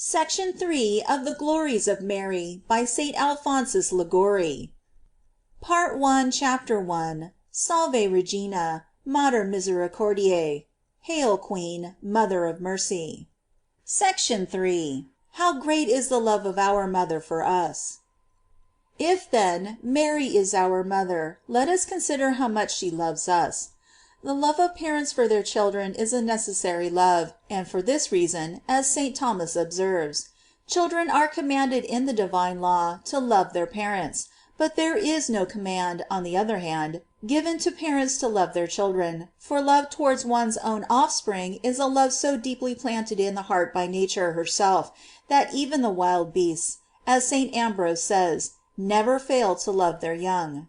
Section 3 of the Glories of Mary by St. Alphonsus Liguori. Part 1, Chapter 1. Salve Regina, Mater Misericordiae. Hail Queen, Mother of Mercy. Section 3. How great is the love of our Mother for us. If, then, Mary is our Mother, let us consider how much she loves us. The love of parents for their children is a necessary love, and for this reason, as St. Thomas observes, children are commanded in the divine law to love their parents, but there is no command, on the other hand, given to parents to love their children, for love towards one's own offspring is a love so deeply planted in the heart by nature herself, that even the wild beasts, as St. Ambrose says, never fail to love their young.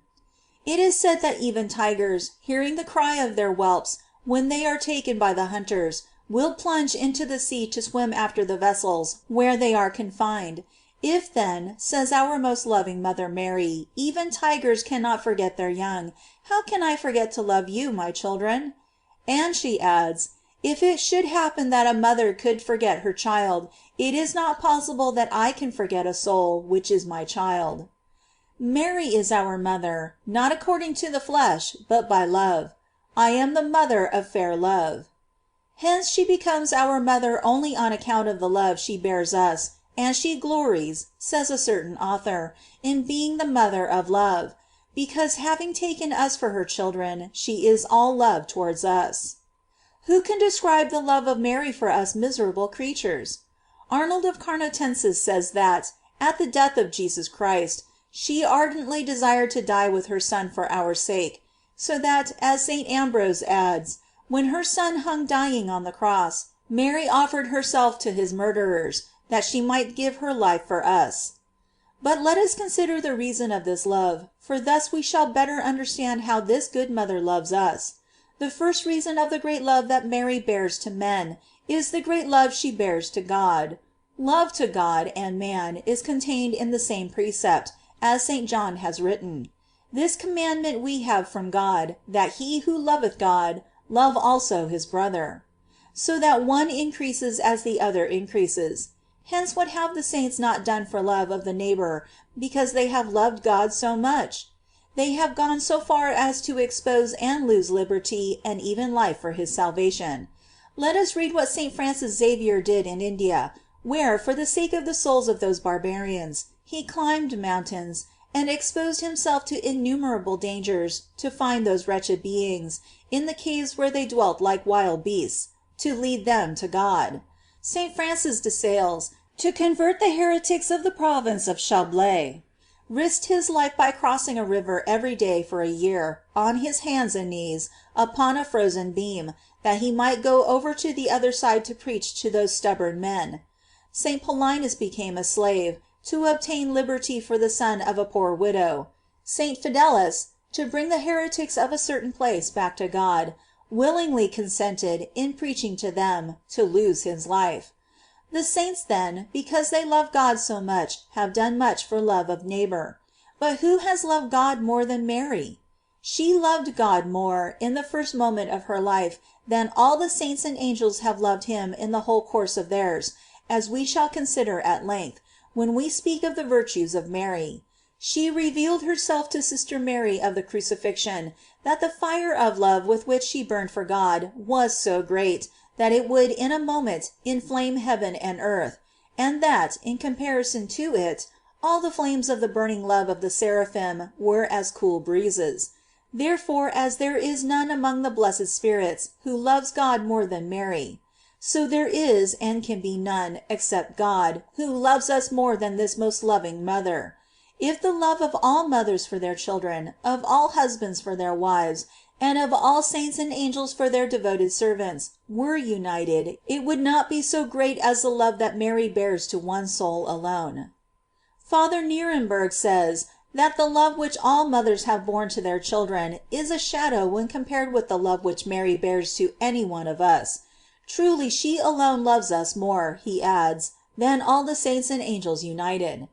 It is said that even tigers, hearing the cry of their whelps when they are taken by the hunters, will plunge into the sea to swim after the vessels where they are confined. If then, says our most loving Mother Mary, even tigers cannot forget their young, how can I forget to love you, my children? And she adds, if it should happen that a mother could forget her child, it is not possible that I can forget a soul which is my child. Mary is our Mother, not according to the flesh, but by love. I am the mother of fair love. Hence she becomes our Mother only on account of the love she bears us, and she glories, says a certain author, in being the mother of love, because having taken us for her children, she is all love towards us. Who can describe the love of Mary for us miserable creatures? Arnold of Carnotensis says that, at the death of Jesus Christ, she ardently desired to die with her Son for our sake, so that, as St. Ambrose adds, when her Son hung dying on the cross, Mary offered herself to his murderers, that she might give her life for us. But let us consider the reason of this love, for thus we shall better understand how this good Mother loves us. The first reason of the great love that Mary bears to men is the great love she bears to God. Love to God and man is contained in the same precept, as St. John has written. This commandment we have from God, that he who loveth God, love also his brother. So that one increases as the other increases. Hence what have the saints not done for love of the neighbor, because they have loved God so much? They have gone so far as to expose and lose liberty and even life for his salvation. Let us read what St. Francis Xavier did in India, where, for the sake of the souls of those barbarians, he climbed mountains, and exposed himself to innumerable dangers to find those wretched beings, in the caves where they dwelt like wild beasts, to lead them to God. St. Francis de Sales, to convert the heretics of the province of Chablais, risked his life by crossing a river every day for a year, on his hands and knees, upon a frozen beam, that he might go over to the other side to preach to those stubborn men. St. Paulinus became a slave, to obtain liberty for the son of a poor widow. St. Fidelis, to bring the heretics of a certain place back to God, willingly consented, in preaching to them, to lose his life. The saints then, because they love God so much, have done much for love of neighbor. But who has loved God more than Mary? She loved God more, in the first moment of her life, than all the saints and angels have loved him in the whole course of theirs, as we shall consider at length, when we speak of the virtues of Mary. She revealed herself to Sister Mary of the Crucifixion, that the fire of love with which she burned for God was so great, that it would in a moment inflame heaven and earth, and that, in comparison to it, all the flames of the burning love of the seraphim were as cool breezes. Therefore, as there is none among the blessed spirits who loves God more than Mary, so there is and can be none, except God, who loves us more than this most loving Mother. If the love of all mothers for their children, of all husbands for their wives, and of all saints and angels for their devoted servants, were united, it would not be so great as the love that Mary bears to one soul alone. Father Nierenberg says that the love which all mothers have borne to their children is a shadow when compared with the love which Mary bears to any one of us. Truly she alone loves us more, he adds, than all the saints and angels united.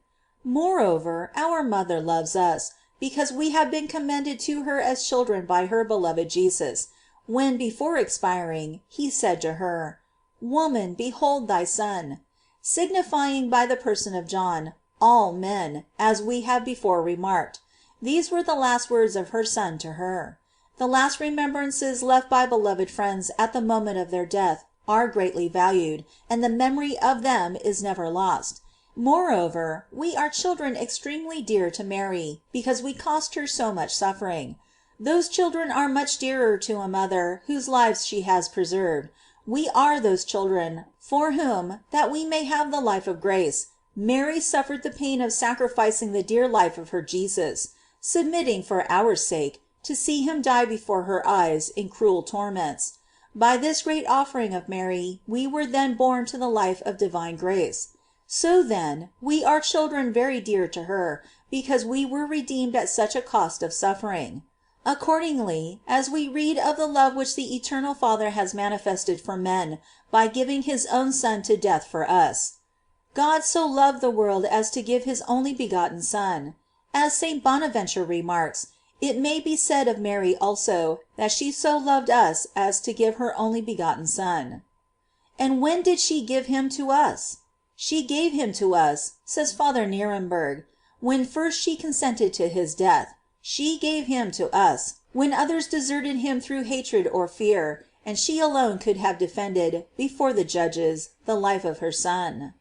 Moreover, our Mother loves us, because we have been commended to her as children by her beloved Jesus, when, before expiring, he said to her, "Woman, behold thy son." signifying by the person of John all men, as we have before remarked. These were the last words of her Son to her. The last remembrances left by beloved friends at the moment of their death are greatly valued, and the memory of them is never lost. Moreover, we are children extremely dear to Mary, because we cost her so much suffering. Those children are much dearer to a mother whose lives she has preserved. We are those children, for whom, that we may have the life of grace, Mary suffered the pain of sacrificing the dear life of her Jesus, submitting, for our sake, to see him die before her eyes in cruel torments. By this great offering of Mary we were then born to the life of divine grace. So then, we are children very dear to her, because we were redeemed at such a cost of suffering. Accordingly, as we read of the love which the Eternal Father has manifested for men, by giving his own Son to death for us. God so loved the world as to give his only begotten Son. As St. Bonaventure remarks, it may be said of Mary also, that she so loved us as to give her only begotten Son. And when did she give him to us? She gave him to us, says Father Nierenberg, when first she consented to his death. She gave him to us, when others deserted him through hatred or fear, and she alone could have defended, before the judges, the life of her Son.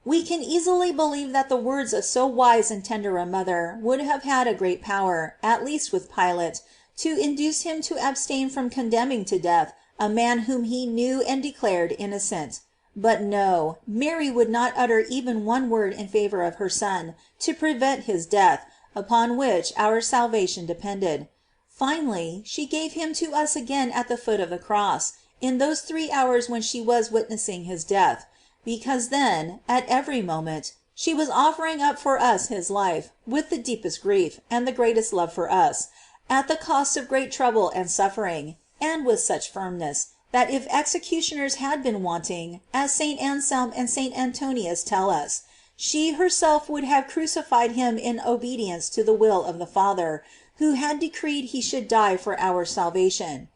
We can easily believe that the words of so wise and tender a mother would have had a great power, at least with Pilate, to induce him to abstain from condemning to death a man whom he knew and declared innocent. But no, Mary would not utter even one word in favor of her Son to prevent his death, upon which our salvation depended. Finally, she gave him to us again at the foot of the cross, in those 3 hours when she was witnessing his death, because then, at every moment, she was offering up for us his life, with the deepest grief, and the greatest love for us, at the cost of great trouble and suffering, and with such firmness, that if executioners had been wanting, as St. Anselm and St. Antonius tell us, she herself would have crucified him in obedience to the will of the Father, who had decreed he should die for our salvation.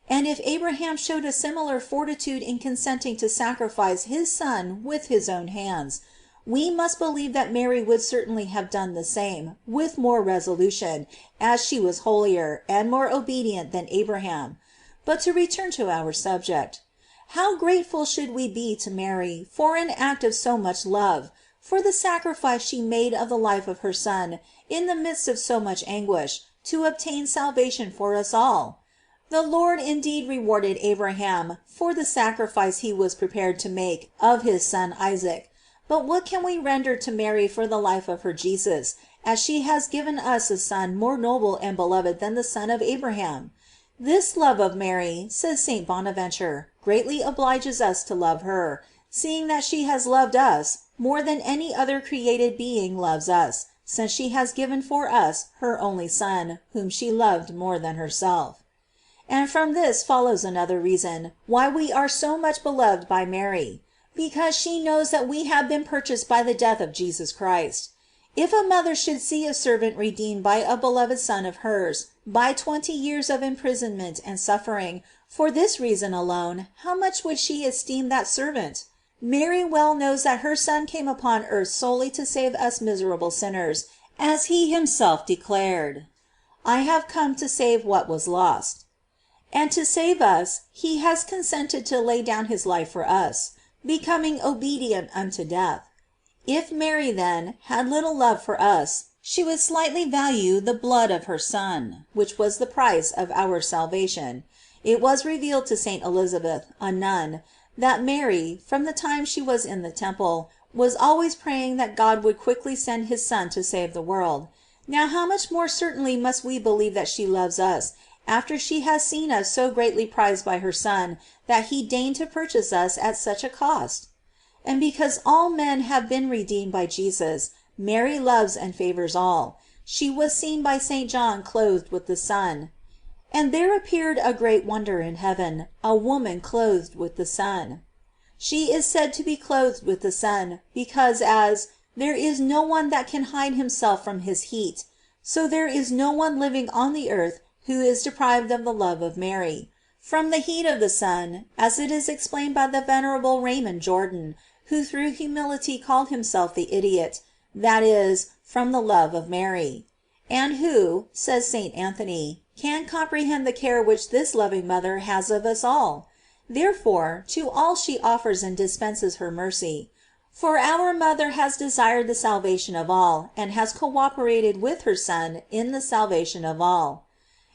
And if Abraham showed a similar fortitude in consenting to sacrifice his son with his own hands, we must believe that Mary would certainly have done the same, with more resolution, as she was holier and more obedient than Abraham. But to return to our subject. How grateful should we be to Mary for an act of so much love, for the sacrifice she made of the life of her Son, in the midst of so much anguish, to obtain salvation for us all! The Lord indeed rewarded Abraham for the sacrifice he was prepared to make of his son Isaac. But what can we render to Mary for the life of her Jesus, as she has given us a son more noble and beloved than the son of Abraham? This love of Mary, says St. Bonaventure, greatly obliges us to love her, seeing that she has loved us more than any other created being loves us, since she has given for us her only Son, whom she loved more than herself. And from this follows another reason why we are so much beloved by Mary, because she knows that we have been purchased by the death of Jesus Christ. If a mother should see a servant redeemed by a beloved son of hers, by 20 years of imprisonment and suffering, for this reason alone, how much would she esteem that servant? Mary well knows that her Son came upon earth solely to save us miserable sinners, as he himself declared, "I have come to save what was lost." And to save us, he has consented to lay down his life for us, becoming obedient unto death. If Mary, then, had little love for us, she would slightly value the blood of her Son, which was the price of our salvation. It was revealed to St. Elizabeth, a nun, that Mary, from the time she was in the temple, was always praying that God would quickly send his Son to save the world. Now how much more certainly must we believe that she loves us, after she has seen us so greatly prized by her Son, that he deigned to purchase us at such a cost? And because all men have been redeemed by Jesus, Mary loves and favors all. She was seen by St. John clothed with the sun. And there appeared a great wonder in heaven, a woman clothed with the sun. She is said to be clothed with the sun, because as there is no one that can hide himself from his heat, so there is no one living on the earth who is deprived of the love of Mary. From the heat of the sun, as it is explained by the venerable Raymond Jordan, who through humility called himself the idiot, that is, from the love of Mary. And who, says St. Anthony, can comprehend the care which this loving mother has of us all? Therefore, to all she offers and dispenses her mercy. For our mother has desired the salvation of all, and has cooperated with her Son in the salvation of all.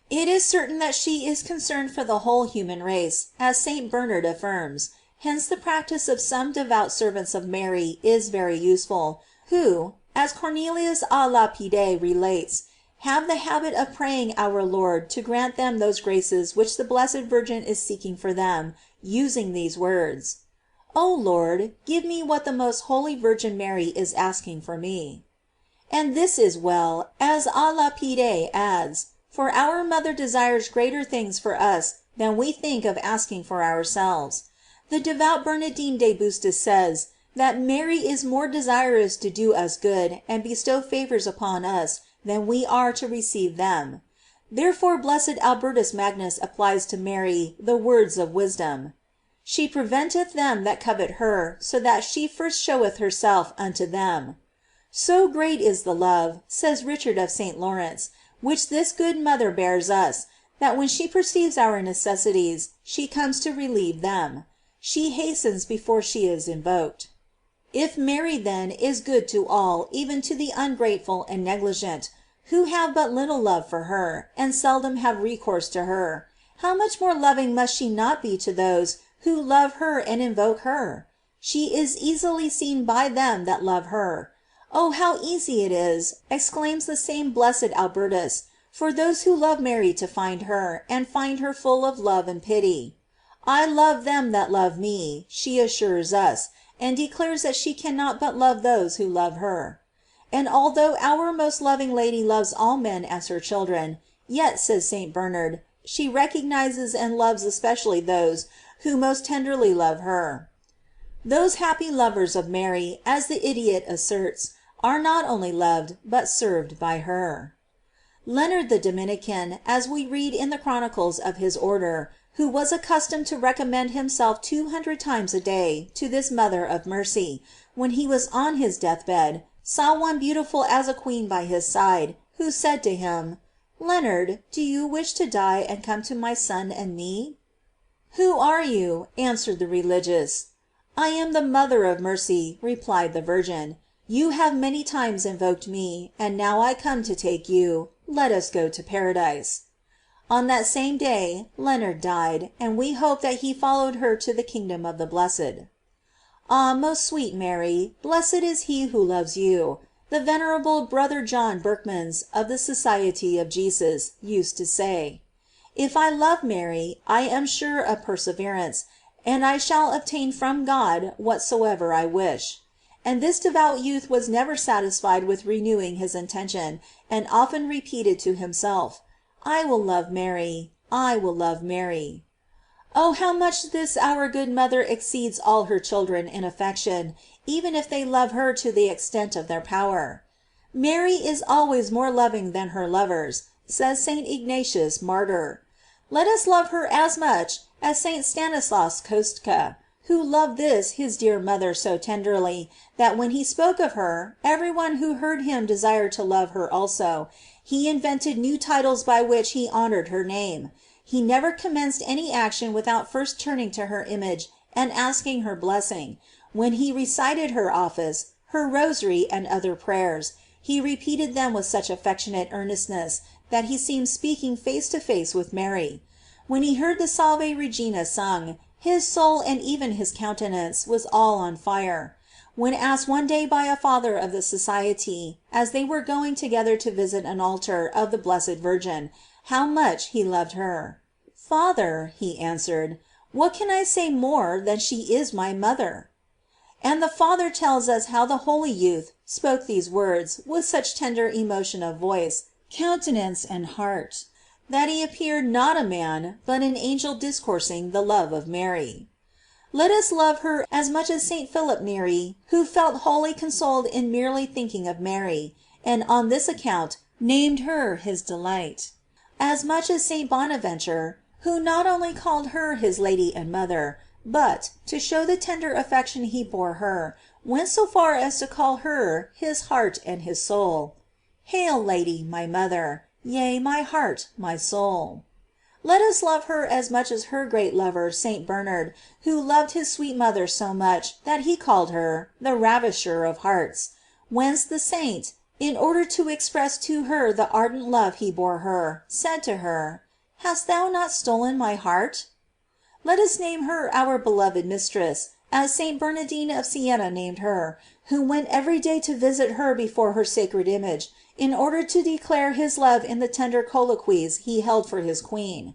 It is certain that she is concerned for the whole human race, as St. Bernard affirms. Hence the practice of some devout servants of Mary is very useful, who, as Cornelius a Lapide relates, have the habit of praying our Lord to grant them those graces which the Blessed Virgin is seeking for them, using these words: O Lord, give me what the most holy Virgin Mary is asking for me. And this is well, as a Lapide adds, for our mother desires greater things for us than we think of asking for ourselves. The devout Bernardine de Bustis says, that Mary is more desirous to do us good and bestow favors upon us than we are to receive them. Therefore blessed Albertus Magnus applies to Mary the words of wisdom: She preventeth them that covet her, so that she first showeth herself unto them. So great is the love, says Richard of St. Lawrence, which this good mother bears us, that when she perceives our necessities, she comes to relieve them. She hastens before she is invoked. If Mary then is good to all, even to the ungrateful and negligent, who have but little love for her, and seldom have recourse to her, how much more loving must she not be to those who love her and invoke her? She is easily seen by them that love her. Oh, how easy it is, exclaims the same blessed Albertus, for those who love Mary to find her, and find her full of love and pity. I love them that love me, she assures us, and declares that she cannot but love those who love her. And although our most loving Lady loves all men as her children, yet, says St. Bernard, she recognizes and loves especially those who most tenderly love her. Those happy lovers of Mary, as the idiot asserts, are not only loved, but served by her. Leonard the Dominican, as we read in the chronicles of his order, who was accustomed to recommend himself 200 times a day to this mother of mercy, when he was on his deathbed, saw one beautiful as a queen by his side, who said to him: Leonard, do you wish to die and come to my son and me? Who are you? Answered the religious. I am the mother of mercy, replied the Virgin. You have many times invoked me, and now I come to take you. Let us go to paradise. On that same day Leonard died, and we hope that he followed her to the kingdom of the blessed. Ah, most sweet Mary, blessed is he who loves you. The venerable Brother John Berkmans, of the Society of Jesus, used to say: If I love Mary, I am sure of perseverance, and I shall obtain from God whatsoever I wish. And this devout youth was never satisfied with renewing his intention, and often repeated to himself: I will love Mary, I will love Mary. Oh, how much this our good mother exceeds all her children in affection, even if they love her to the extent of their power. Mary is always more loving than her lovers, says St. Ignatius, martyr. Let us love her as much as St. Stanislas Kostka, who loved this his dear mother so tenderly, that when he spoke of her, everyone who heard him desired to love her also. He invented new titles by which he honored her name. He never commenced any action without first turning to her image and asking her blessing. When he recited her office, her rosary, and other prayers, he repeated them with such affectionate earnestness that he seemed speaking face to face with Mary. When he heard the Salve Regina sung, his soul and even his countenance was all on fire. When asked one day by a father of the Society, as they were going together to visit an altar of the Blessed Virgin, how much he loved her: "Father," he answered, "what can I say more than she is my mother?" And the Father tells us how the holy youth spoke these words with such tender emotion of voice, countenance, and heart, that he appeared not a man, but an angel discoursing the love of Mary. Let us love her as much as St. Philip Neri, who felt wholly consoled in merely thinking of Mary, and on this account named her his delight; as much as St. Bonaventure, who not only called her his Lady and Mother, but, to show the tender affection he bore her, went so far as to call her his heart and his soul. Hail, Lady, my mother! Yea, my heart, my soul. Let us love her as much as her great lover, St. Bernard, who loved his sweet mother so much that he called her the ravisher of hearts; whence the saint, in order to express to her the ardent love he bore her, said to her: Hast thou not stolen my heart? Let us name her our beloved mistress, as St. Bernardine of Siena named her, who went every day to visit her before her sacred image, in order to declare his love in the tender colloquies he held for his queen.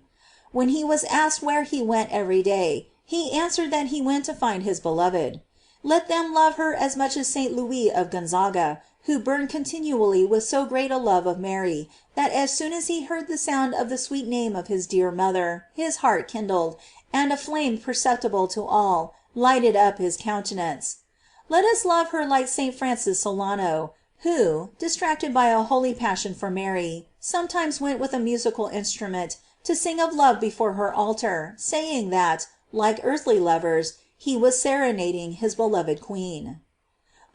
When he was asked where he went every day, he answered that he went to find his beloved. Let them love her as much as St. Louis of Gonzaga, who burned continually with so great a love of Mary, that as soon as he heard the sound of the sweet name of his dear mother, his heart kindled, and a flame perceptible to all lighted up his countenance. Let us love her like St. Francis Solano, who, distracted by a holy passion for Mary, sometimes went with a musical instrument to sing of love before her altar, saying that, like earthly lovers, he was serenading his beloved queen.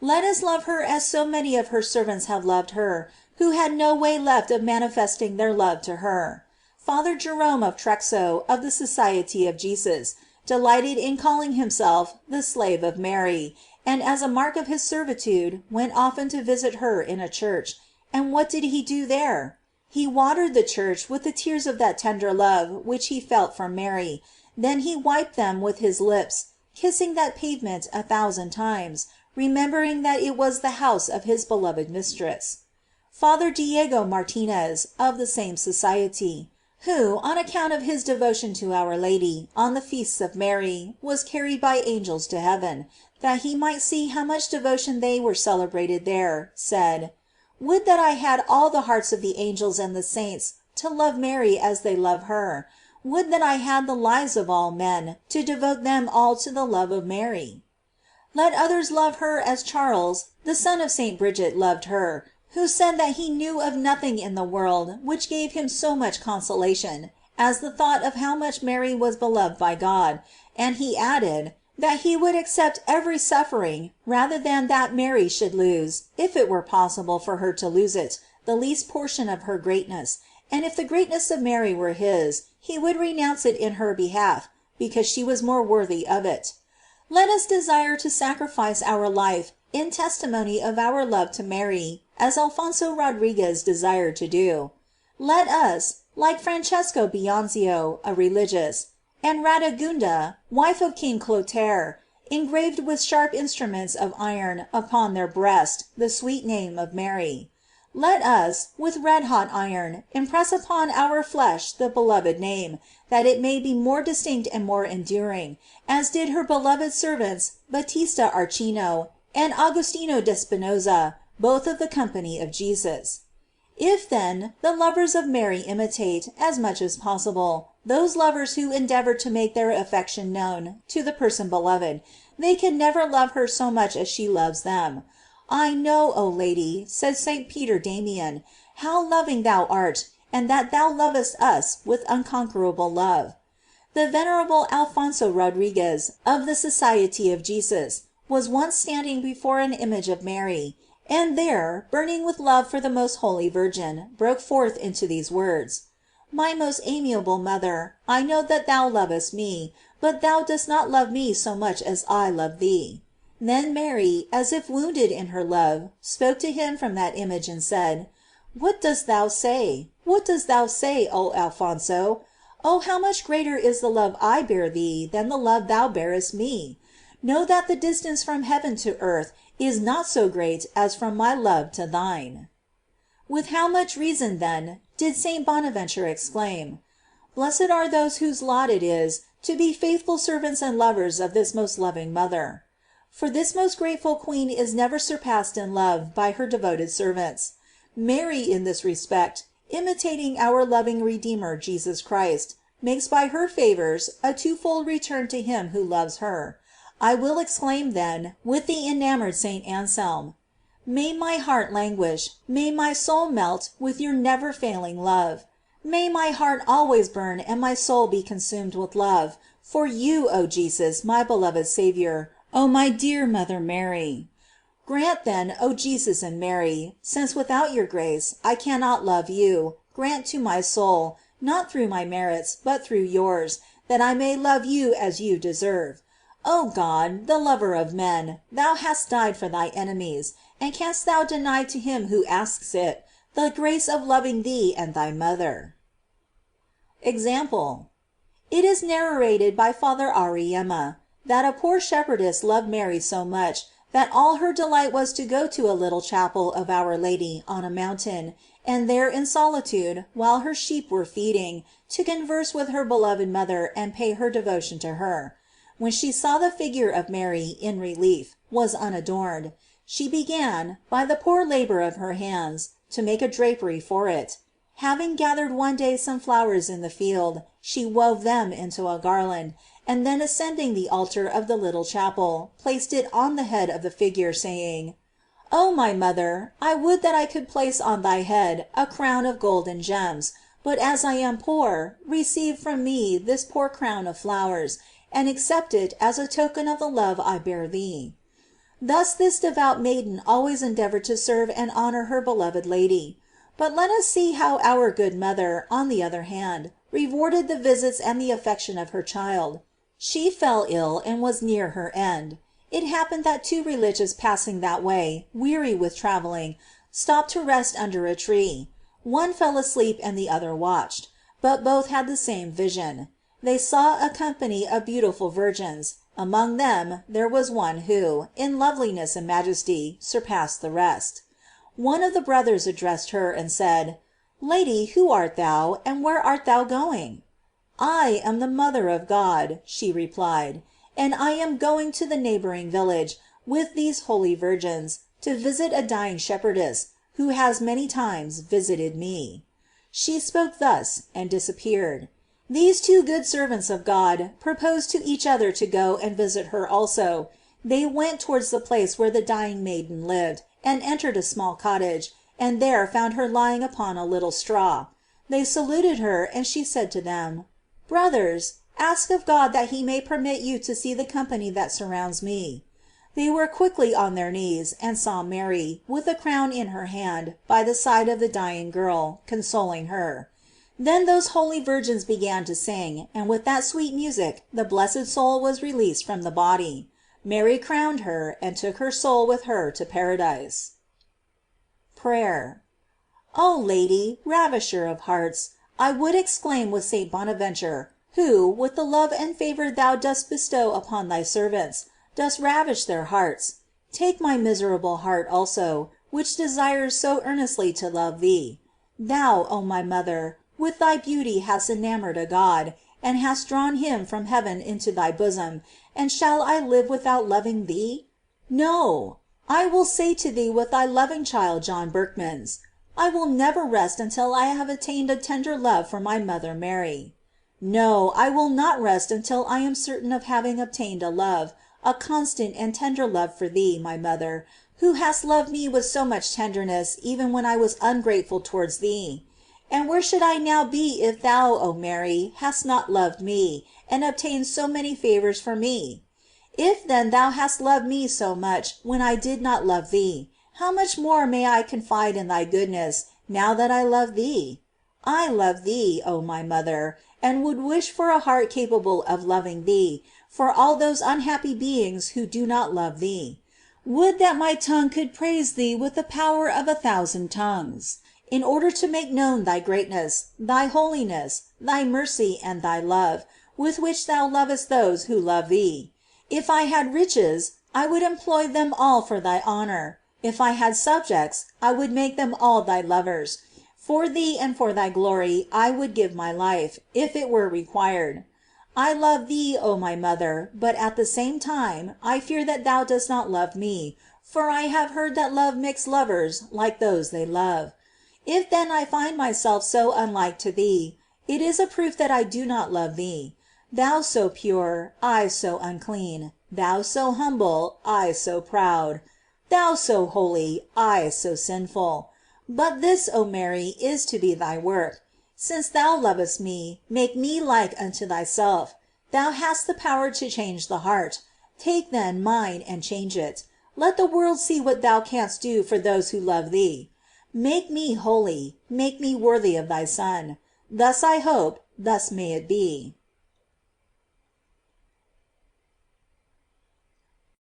Let us love her as so many of her servants have loved her, who had no way left of manifesting their love to her. Father Jerome of Trexo, of the Society of Jesus, delighted in calling himself the slave of Mary, and as a mark of his servitude went often to visit her in a church. And what did he do there? He watered the church with the tears of that tender love which he felt for Mary, then he wiped them with his lips, kissing that pavement 1,000 times, remembering that it was the house of his beloved mistress. Father Diego Martinez, of the same society, who, on account of his devotion to Our Lady, on the feasts of Mary, was carried by angels to heaven, that he might see how much devotion they were celebrated there, said: Would that I had all the hearts of the angels and the saints to love Mary as they love her! Would that I had the lives of all men to devote them all to the love of Mary! Let others love her as Charles, the son of St. Bridget, loved her, who said that he knew of nothing in the world which gave him so much consolation as the thought of how much Mary was beloved by God, and he added, that he would accept every suffering rather than that Mary should lose, if it were possible for her to lose it, the least portion of her greatness, and if the greatness of Mary were his, he would renounce it in her behalf, because she was more worthy of it. Let us desire to sacrifice our life in testimony of our love to Mary, as Alfonso Rodriguez desired to do. Let us, like Francesco Bianzio, a religious, and Radagunda, wife of King Clotaire, engraved with sharp instruments of iron upon their breast the sweet name of Mary. Let us, with red-hot iron, impress upon our flesh the beloved name, that it may be more distinct and more enduring, as did her beloved servants Battista Archino and Agostino d'Espinosa, both of the Company of Jesus. If, then, the lovers of Mary imitate, as much as possible, those lovers who endeavor to make their affection known to the person beloved, they can never love her so much as she loves them. I know, O Lady, says St. Peter Damian, how loving thou art, and that thou lovest us with unconquerable love. The venerable Alfonso Rodriguez, of the Society of Jesus, was once standing before an image of Mary, and there, burning with love for the most holy Virgin, broke forth into these words: My most amiable mother, I know that thou lovest me, but thou dost not love me so much as I love thee. Then Mary, as if wounded in her love, spoke to him from that image and said: What dost thou say? What dost thou say, O Alfonso? Oh, how much greater is the love I bear thee than the love thou bearest me! Know that the distance from heaven to earth is not so great as from my love to thine. With how much reason, then, did St. Bonaventure exclaim: Blessed are those whose lot it is to be faithful servants and lovers of this most loving mother. For this most grateful queen is never surpassed in love by her devoted servants. Mary, in this respect, imitating our loving Redeemer Jesus Christ, makes by her favors a twofold return to him who loves her. I will exclaim then, with the enamored St. Anselm: May my heart languish, may my soul melt with your never failing love. May my heart always burn and my soul be consumed with love, For you, O Jesus, my beloved Saviour, O my dear Mother Mary. Grant then, O Jesus and Mary, since without your grace I cannot love you, grant to my soul, not through my merits, but through yours, that I may love you as you deserve. O God, the lover of men, thou hast died for thy enemies, and canst thou deny to him who asks it, the grace of loving thee and thy mother? Example. It is narrated by Father Auriemma, that a poor shepherdess loved Mary so much, that all her delight was to go to a little chapel of Our Lady on a mountain, and there in solitude, while her sheep were feeding, to converse with her beloved mother and pay her devotion to her. When she saw the figure of Mary in relief was unadorned, she began, by the poor labor of her hands, to make a drapery for it. Having gathered one day some flowers in the field, she wove them into a garland, and then ascending the altar of the little chapel, placed it on the head of the figure, saying: "O my mother, I would that I could place on thy head a crown of gold and gems, but as I am poor, receive from me this poor crown of flowers, and accept it as a token of the love I bear thee." Thus this devout maiden always endeavored to serve and honor her beloved Lady. But let us see how our good mother, on the other hand, rewarded the visits and the affection of her child. She fell ill and was near her end. It happened that two religious passing that way, weary with traveling, stopped to rest under a tree. One fell asleep and the other watched, but both had the same vision. They saw a company of beautiful virgins. Among them there was one who, in loveliness and majesty, surpassed the rest. One of the brothers addressed her and said: "Lady, who art thou, and where art thou going?" "I am the Mother of God," she replied, "and I am going to the neighboring village, with these holy virgins, to visit a dying shepherdess, who has many times visited me." She spoke thus and disappeared. These two good servants of God proposed to each other to go and visit her also. They went towards the place where the dying maiden lived, and entered a small cottage, and there found her lying upon a little straw. They saluted her, and she said to them: "Brothers, ask of God that he may permit you to see the company that surrounds me." They were quickly on their knees, and saw Mary, with a crown in her hand, by the side of the dying girl, consoling her. Then those holy virgins began to sing, and with that sweet music the blessed soul was released from the body. Mary crowned her, and took her soul with her to paradise. Prayer. O Lady, ravisher of hearts, I would exclaim with St. Bonaventure, who, with the love and favor thou dost bestow upon thy servants, dost ravish their hearts: take my miserable heart also, which desires so earnestly to love thee. Thou, O my mother, with thy beauty hast enamored a God, and hast drawn him from heaven into thy bosom, and shall I live without loving thee? No! I will say to thee with thy loving child John Berchmans: I will never rest until I have attained a tender love for my mother Mary. No, I will not rest until I am certain of having obtained a love, a constant and tender love for thee, my mother, who hast loved me with so much tenderness even when I was ungrateful towards thee. And where should I now be if thou, O Mary, hadst not loved me, and obtained so many favors for me? If then thou hast loved me so much when I did not love thee, how much more may I confide in thy goodness, now that I love thee? I love thee, O my mother, and would wish for a heart capable of loving thee, for all those unhappy beings who do not love thee. Would that my tongue could praise thee with the power of 1,000 tongues, in order to make known thy greatness, thy holiness, thy mercy, and thy love, with which thou lovest those who love thee. If I had riches, I would employ them all for thy honor. If I had subjects, I would make them all thy lovers. For thee and for thy glory I would give my life, if it were required. I love thee, O my mother, but at the same time I fear that thou dost not love me, for I have heard that love makes lovers like those they love. If then I find myself so unlike to thee, it is a proof that I do not love thee. Thou so pure, I so unclean; thou so humble, I so proud; thou so holy, I so sinful. But this, O Mary, is to be thy work. Since thou lovest me, make me like unto thyself. Thou hast the power to change the heart. Take then mine and change it. Let the world see what thou canst do for those who love thee. Make me holy, make me worthy of thy Son. Thus I hope, thus may it be.